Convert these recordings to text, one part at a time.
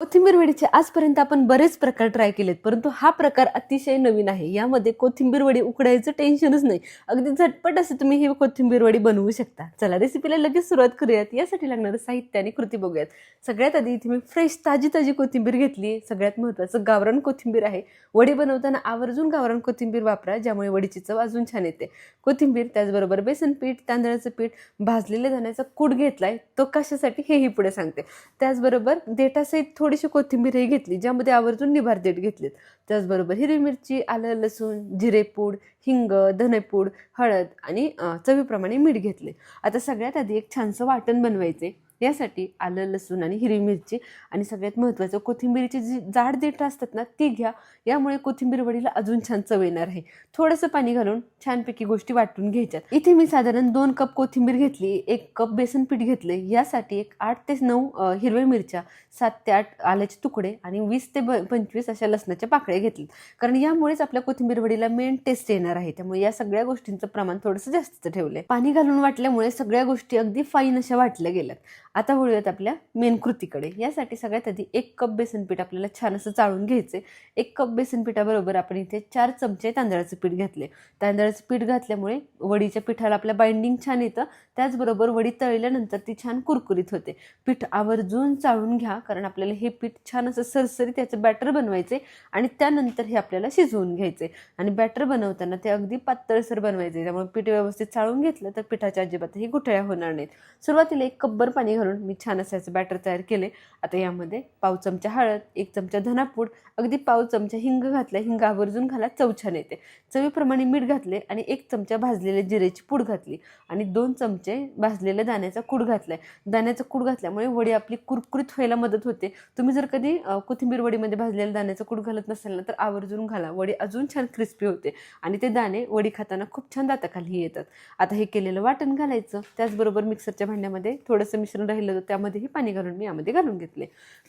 कोथिंबीर वडीचे आजपर्यंत आपण बरेच प्रकार ट्राय केलेत, परंतु हा प्रकार अतिशय नवीन आहे. यामध्ये कोथिंबीर वडी उकडायचं टेन्शनच नाही. अगदी झटपट असे तुम्ही ही कोथिंबीर वडी बनवू शकता. चला रेसिपीला लगेच सुरुवात करूयात. यासाठी लागणारं साहित्य आणि कृती बघूयात. सगळ्यात आधी इथे मी फ्रेश ताजी कोथिंबीर घेतली. सगळ्यात महत्त्वाचं गावरान कोथिंबीर आहे. वडी बनवताना आवर्जून गावरान कोथिंबीर वापरा, ज्यामुळे वडीची चव अजून छान येते. कोथिंबीर, त्याचबरोबर बेसन पीठ, तांदळाचं पीठ, भाजलेल्या धान्याचा कूट घेतलाय. तो कशासाठी हेही पुढे सांगते. त्याचबरोबर देठासहित थोडीशी कोथिंबीरही घेतली, ज्यामध्ये आवर्जून निभार देठ घेतलेत. त्याचबरोबर हिरवी मिरची, आलं, लसूण, जिरेपूड, हिंग, धनेपूड, हळद आणि चवीप्रमाणे मीठ घेतले. आता सगळ्यात आधी एक छानसं वाटण बनवायचे. यासाठी आलं, लसूण आणि हिरवी मिरची आणि सगळ्यात महत्त्वाचं कोथिंबीरची जी जाड देठं असतात ना, ती घ्या. यामुळे कोथिंबीर वडीला अजून छान चव येणार आहे. थोडंसं पाणी घालून छानपैकी गोष्टी वाटून घ्यायच्यात. इथे मी साधारण 2 कप कोथिंबीर घेतली, 1 कप बेसन पीठ घेतले. यासाठी 8 ते 9 हिरव्या मिरच्या, 7 ते 8 आल्याचे तुकडे आणि 20 ते 25 अशा लसणाच्या पाकळ्या घेतल्या. कारण यामुळेच आपल्या कोथिंबीर वडीला मेन टेस्ट येणार आहे. त्यामुळे या सगळ्या गोष्टींचं प्रमाण थोडंसं जास्तच ठेवलंय. पाणी घालून वाटल्यामुळे सगळ्या गोष्टी अगदी फाईन अशा वाटल्या गेल्यात. आता वळूयात आपल्या मेन कृतीकडे. यासाठी सगळ्यात आधी 1 कप बेसन पीठ आपल्याला छान असं चाळून घ्यायचे. 1 कप बेसन पिठाबरोबर आपण इथे 4 चमचे तांदळाचं पीठ घेतले. तांदळाचं पीठ घातल्यामुळे वडीच्या पिठाला आपल्या बाइंडिंग छान येतं. त्याचबरोबर वडी तळल्यानंतर ती छान कुरकुरीत होते. पीठ आवर्जून चाळून घ्या, कारण आपल्याला हे पीठ छान असं सरसरीत त्याचं बॅटर बनवायचे आणि त्यानंतर हे आपल्याला शिजवून घ्यायचे. आणि बॅटर बनवताना ते अगदी पातळसर बनवायचे. त्यामुळे पीठ व्यवस्थित चाळून घेतलं तर पिठाच्या अजिबातही गुठळ्या होणार नाहीत. सुरुवातीला 1 कपभर पाणी घालून मी छान असं बॅटर तयार केले. आता यामध्ये पाव चमचा हळद, 1 चमचा धनापूड, अगदी पाव चमचा हिंग घातला. हिंग आवर्जून घाला, चव छान येते. चवीप्रमाणे मीठ घातले आणि 1 चमचा भाजलेल्या जिरेची पूड घातली आणि 2 चमचे भाजलेल्या दाण्याचा कूट घातलाय. दाण्याचा कूट घातल्यामुळे वडी आपली कुरकुरीत व्हायला मदत होते. तुम्ही जर कधी कोथिंबीर वडीमध्ये भाजलेल्या दाण्याचा कूट घालत नसेल ना, तर आवर्जून घाला. वडी अजून छान क्रिस्पी होते आणि ते दाणे वडी खाताना खूप छान दाताखाली येतात. आता हे केलेलं वाटण घालायचं. त्याचबरोबर मिक्सरच्या भांड्यामध्ये थोडंसं मिश्रण राहिलं होतं, त्यामध्येही पाणी घालून मी यामध्ये घालून घेतले.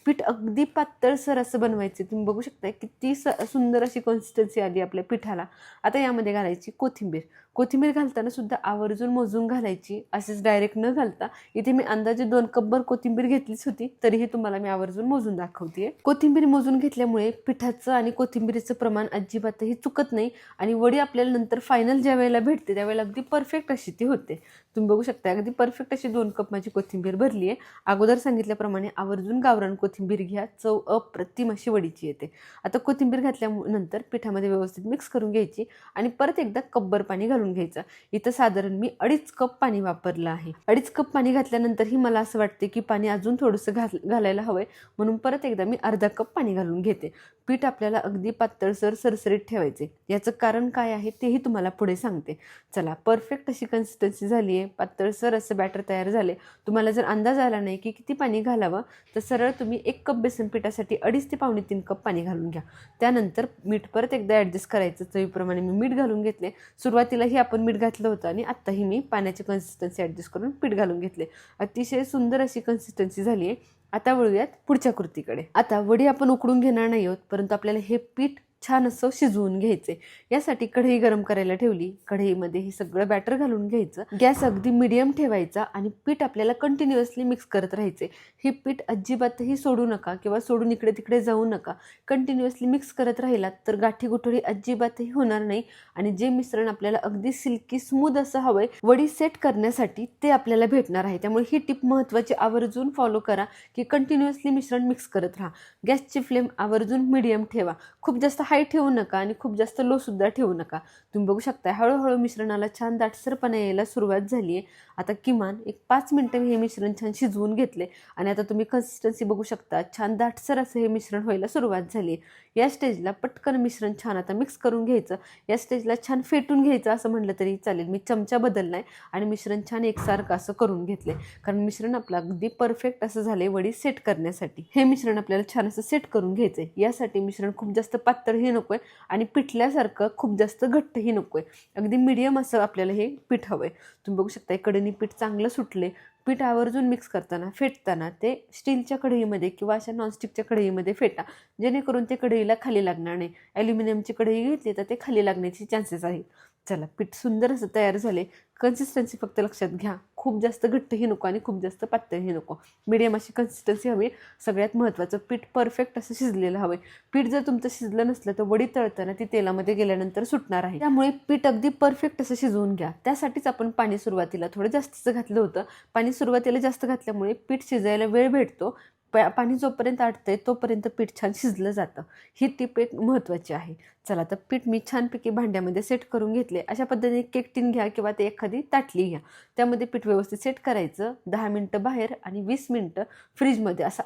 पीठ अगदी पातळसर असं बनवायचे. तुम्ही बघू शकता किती सुंदर अशी कन्सिस्टन्सी आली आपल्या पिठाला. आता यामध्ये घालायची कोथिंबीर. कोथिंबीर घालताना सुद्धा आवर्जून मोजून घालायची, असेच डायरेक्ट न घालता. इथे मी अंदाजे 2 कपभर कोथिंबीर घेतलीच होती, तरीही तुम्हाला मी आवर्जून मोजून दाखवते. कोथिंबीर मोजून घेतल्यामुळे पिठाचं आणि कोथिंबीरीचं प्रमाण अजिबातही चुकत नाही आणि वडी आपल्याला नंतर फायनल ज्या वेळेला भेटते त्यावेळेला अगदी परफेक्ट अशी ती होते. तुम्ही बघू शकता अगदी परफेक्ट अशी 2 कप माझी कोथिंबीर भरली आहे. अगोदर सांगितल्याप्रमाणे आवर्जून गावरान कोथिंबीर घ्या, चव अप्रतिम अशी वडीची येते. आता कोथिंबीर घातल्यानंतर पिठामध्ये व्यवस्थित मिक्स करून घ्यायची आणि परत एकदा कपभर पाणी घालून घ्यायचं. इथं साधारण मी 2.5 कप पाणी वापरलं आहे. 2.5 कप पाणी घातल्यानंतरही मला असं वाटते की पाणी अजून थोडंसं घालायला हवंय, म्हणून परत एकदा मी अर्धा कप पाणी घालून घेते. पीठ आपल्याला अगदी पातळसर सरसरीत ठेवायचे. याचं कारण काय आहे तेही तुम्हाला पुढे सांगते. चला, परफेक्ट अशी कन्सिस्टन्सी झाली आहे. पातळसर असं बॅटर तयार झाले. तुम्हाला जर अंदाज आला नाही की किती पाणी घालावं, तर सरळ तुम्ही 1 कप बेसन पिठासाठी 2.5 ते पावणे 3 कप पाणी घालून घ्या. त्यानंतर मीठ परत एकदा ॲडजस्ट करायचं. चवीप्रमाणे मी मीठ घालून घेतले. सुरुवातीलाही आपण मीठ घातलं होतं आणि आत्ताही मी पाण्याची कन्सिस्टन्सी ॲडजस्ट करून पीठ घालून घेतले. अतिशय सुंदर अशी कन्सिस्टन्सी झाली आहे. आता वळूयात पुढच्या कृतीकडे. आता वडी आपण उकडून घेणार नाही आहोत, परंतु आपल्याला हे पीठ छान असं शिजवून घ्यायचे. यासाठी कढई गरम करायला ठेवली. कढईमध्ये हे सगळं बॅटर घालून घ्यायचं. गॅस अगदी मीडियम ठेवायचा आणि पीठ आपल्याला कंटिन्युअसली मिक्स करत राहायचे. हे पीठ अजिबातही सोडू नका किंवा सोडून इकडे तिकडे जाऊ नका. कंटिन्युअसली मिक्स करत राहिलात तर गाठी गुठळी अजिबातही होणार नाही आणि जे मिश्रण आपल्याला अगदी सिल्की स्मूथ असं हवंय वडी सेट करण्यासाठी, ते आपल्याला भेटणार आहे. त्यामुळे ही टिप महत्त्वाची, आवर्जून फॉलो करा की कंटिन्युअसली मिश्रण मिक्स करत राहा. गॅसची फ्लेम आवर्जून मीडियम ठेवा. खूप जास्त हाय ठेवू नका आणि खूप जास्त लो सुद्धा ठेवू नका. तुम्ही बघू शकता हळूहळू मिश्रणाला छान दाटसरपणा यायला सुरुवात झाली आहे. आता किमान 5 मिनिटं मी हे मिश्रण छान शिजवून घेतले आणि आता तुम्ही कन्सिस्टन्सी बघू शकता. छान दाटसर असं हे मिश्रण व्हायला सुरुवात झाली आहे. या स्टेजला पटकन मिश्रण छान आता मिक्स करून घ्यायचं. या स्टेजला छान फेटून घ्यायचं असं म्हटलं तरी चालेल. मी चमचा बदललाय आणि मिश्रण छान एकसारखं असं करून घेतले, कारण मिश्रण आपलं अगदी परफेक्ट असं झालंय वडी सेट करण्यासाठी. हे मिश्रण आपल्याला छान असं सेट करून घ्यायचंय. यासाठी मिश्रण खूप जास्त पातळही नकोय आणि पिठल्यासारखं खूप जास्त घट्टही नकोय. अगदी मीडियम असं आपल्याला हे पीठ हवंय. तुम्ही बघू शकता कडेनी पीठ चांगलं सुटले. पीठ आवर्जून मिक्स करताना, फेटताना ते स्टीलच्या कढईमध्ये किंवा अशा नॉनस्टिकच्या कढईमध्ये फेटा, जेणेकरून ते कढईला खाली लागणार नाही. ॲल्युमिनियमची कढई घेतली तर ते खाली लागण्याची चान्सेस आहेत. चला, पीठ सुंदर असं तयार झाले. कन्सिस्टन्सी फक्त लक्षात घ्या, खूप जास्त घट्टही नको आणि खूप जास्त पातळही नको, मीडियम अशी कन्सिस्टन्सी हवी. सगळ्यात महत्त्वाचं, पीठ परफेक्ट असं शिजलेलं हवं. पीठ जर तुमचं शिजलं नसलं तर वडी तळताना ती तेलामध्ये गेल्यानंतर सुटणार आहे. त्यामुळे पीठ अगदी परफेक्ट असं शिजवून घ्या. त्यासाठीच आपण पाणी सुरुवातीला थोडं जास्तच घातलं होतं. पाणी सुरुवातीला जास्त घातल्यामुळे पीठ शिजायला वेळ भेटतो. पाणी जोपर्यंत आटतंय तोपर्यंत पीठ छान शिजलं जातं. ही टीप एक महत्त्वाची आहे. चला, तर पीठ मी छानपैकी भांड्यामध्ये सेट करून घेतले. अशा पद्धतीने केक टीन घ्या किंवा ते एखादी ताटली घ्या. त्यामध्ये पीठ व्यवस्थित सेट करायचं. 10 मिनटं बाहेर आणि 20 मिनटं फ्रीजमध्ये, असं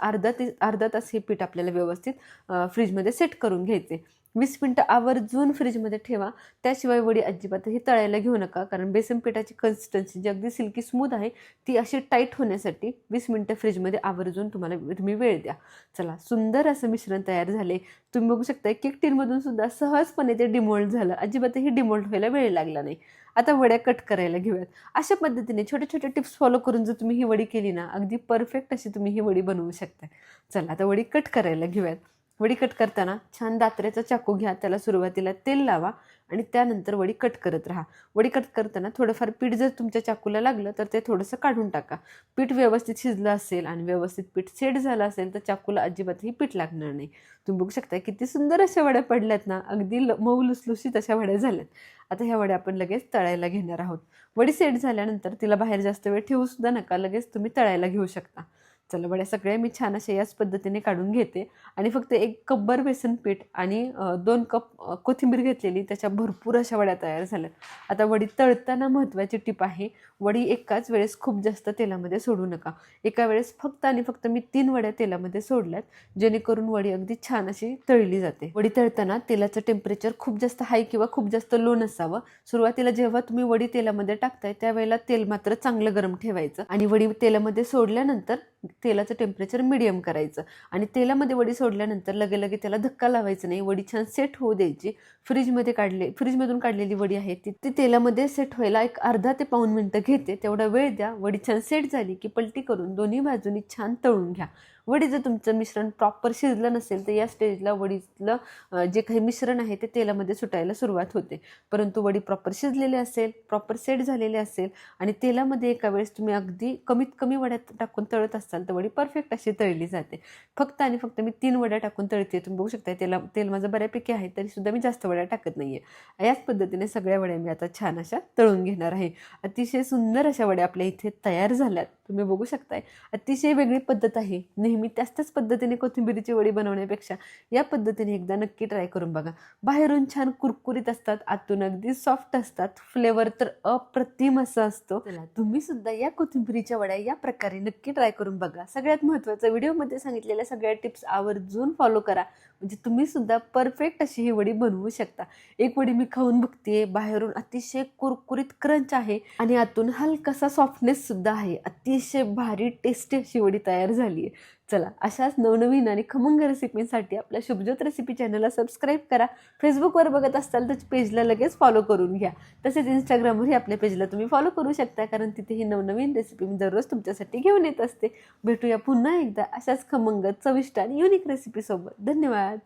अर्धा तास हे पीठ आपल्याला व्यवस्थित फ्रीजमध्ये सेट करून घ्यायचे. 20 मिनटं आवर्जून फ्रीजमध्ये ठेवा. त्याशिवाय वडी अजिबातही तळायला घेऊ नका, कारण बेसन पिठाची कन्सिस्टन्सी जी अगदी सिल्की स्मूथ आहे ती अशी टाईट होण्यासाठी 20 मिनटं फ्रीजमध्ये आवर्जून तुम्ही वेळ द्या. चला, सुंदर असं मिश्रण तयार झाले. तुम्ही बघू शकता केक टीनमधून सुद्धा सहजपणे ते डिमोल्ड झालं. अजिबातही डिमोल्ड व्हायला वेळ लागला नाही. आता वड्या कट करायला घेऊयात. अशा पद्धतीने छोटे छोटे टिप्स फॉलो करून जर तुम्ही ही वडी केली ना, अगदी परफेक्ट अशी तुम्ही ही वडी बनवू शकता. चला, आता वडी कट करायला घेऊयात. वडी कट करताना छान दात्र्याचा चाकू घ्या, त्याला सुरुवातीला तेल लावा आणि त्यानंतर वडी कट करत राहा. वडी कट करताना थोडंफार पीठ जर तुमच्या चाकूला लागलं तर ते थोडंसं काढून टाका. पीठ व्यवस्थित शिजलं असेल आणि व्यवस्थित पीठ सेट झालं असेल तर चाकूला अजिबातही पीठ लागणार नाही. तुम्ही बघू शकता किती सुंदर अशा वड्या पडल्यात ना, अगदी मऊ लुसलुशीत अशा वड्या झाल्यात. आता ह्या वड्या आपण लगेच तळायला घेणार आहोत. वडी सेट झाल्यानंतर तिला बाहेर जास्त वेळ ठेवू सुद्धा नका, लगेच तुम्ही तळायला घेऊ शकता. चला, वड्या सगळ्या मी छान अशा याच पद्धतीने काढून घेते आणि फक्त 1 कपभर बेसन पीठ आणि 2 कप कोथिंबीर घेतलेली, त्याच्या भरपूर अशा वड्या तयार झाल्या. आता वडी तळताना महत्त्वाची टीप आहे, वडी एकाच वेळेस खूप जास्त तेलामध्ये सोडू नका. एका वेळेस फक्त आणि फक्त मी 3 वड्या तेलामध्ये सोडल्यात, जेणेकरून वडी अगदी छान अशी तळली जाते. वडी तळताना तेलाचं टेम्परेचर खूप जास्त हाय किंवा खूप जास्त लो नसावं. सुरुवातीला जेव्हा तुम्ही वडी तेलामध्ये टाकताय त्यावेळेला तेल मात्र चांगलं गरम ठेवायचं आणि वडी तेलामध्ये सोडल्यानंतर तेलाचं टेम्परेचर मीडियम करायचं आणि तेलामध्ये वडी सोडल्यानंतर लगे त्याला धक्का लावायचं नाही. वडी छान सेट होऊ द्यायची. फ्रीजमधून काढलेली वडी आहे ती तेलामध्ये सेट व्हायला एक अर्धा ते पाऊण मिनटं घेते. तेवढा वेळ द्या. वडी छान सेट झाली की पलटी करून दोन्ही बाजूनी छान तळून घ्या. वडी जर तुमचं मिश्रण प्रॉपर शिजलं नसेल तर या स्टेजला वडीतलं जे काही मिश्रण आहे ते तेलामध्ये सुटायला सुरुवात होते. परंतु वडी प्रॉपर शिजलेली असेल, प्रॉपर सेट झालेली असेल आणि तेलामध्ये एका वेळेस तुम्ही अगदी कमीत कमी वड्या टाकून तळत असाल तर वडी परफेक्ट अशी तळली जाते. फक्त आणि फक्त मी 3 वड्या टाकून तळते. तुम्ही बघू शकता तेल माझं बऱ्यापैकी आहे, तरीसुद्धा मी जास्त वड्या टाकत नाही आहे. याच पद्धतीने सगळ्या वड्या मी आता छान अशा तळून घेणार आहे. अतिशय सुंदर अशा वड्या आपल्या इथे तयार झाल्यात. तुम्ही बघू शकताय अतिशय वेगळी पद्धत आहे. नेहमी त्याच पद्धतीने कोथिंबीरीची वडी बनवण्यापेक्षा या पद्धतीने एकदा नक्की ट्राय करून बघा. बाहेरून छान कुरकुरीत असतात, आतून अगदी सॉफ्ट असतात. फ्लेवर तर अप्रतिम असा असतो. तुम्ही सुद्धा या कोथिंबीरीच्या वड्या या प्रकारे नक्की ट्राय करून बघा. सगळ्यात महत्त्वाचं, व्हिडिओमध्ये सांगितलेल्या सगळ्या टिप्स आवर्जून फॉलो करा, म्हणजे तुम्ही सुद्धा परफेक्ट अशी ही वडी बनवू शकता. एक वडी मी खाऊन बघते, बाहेरून अतिशय कुरकुरीत क्रंच आहे आणि आतून हलकासा सॉफ्टनेस सुद्धा आहे. अतिशय भारी टेस्टी अशी वडी तयार झाली आहे. चला, अशाच नवनवीन आणि खमंग रेसिपींसाठी आपल्या शुभज्योत रेसिपी चॅनलला सबस्क्राईब करा. फेसबुकवर बघत असाल तर पेजला लगेच फॉलो करून घ्या. तसेच इंस्टाग्रामवरही आपल्या पेजला तुम्ही फॉलो करू शकता, कारण तिथेही नवनवीन रेसिपी मी दररोज तुमच्यासाठी घेऊन येत असते. भेटूया पुन्हा एकदा अशाच खमंग, चविष्ट आणि युनिक रेसिपीसोबत. धन्यवाद.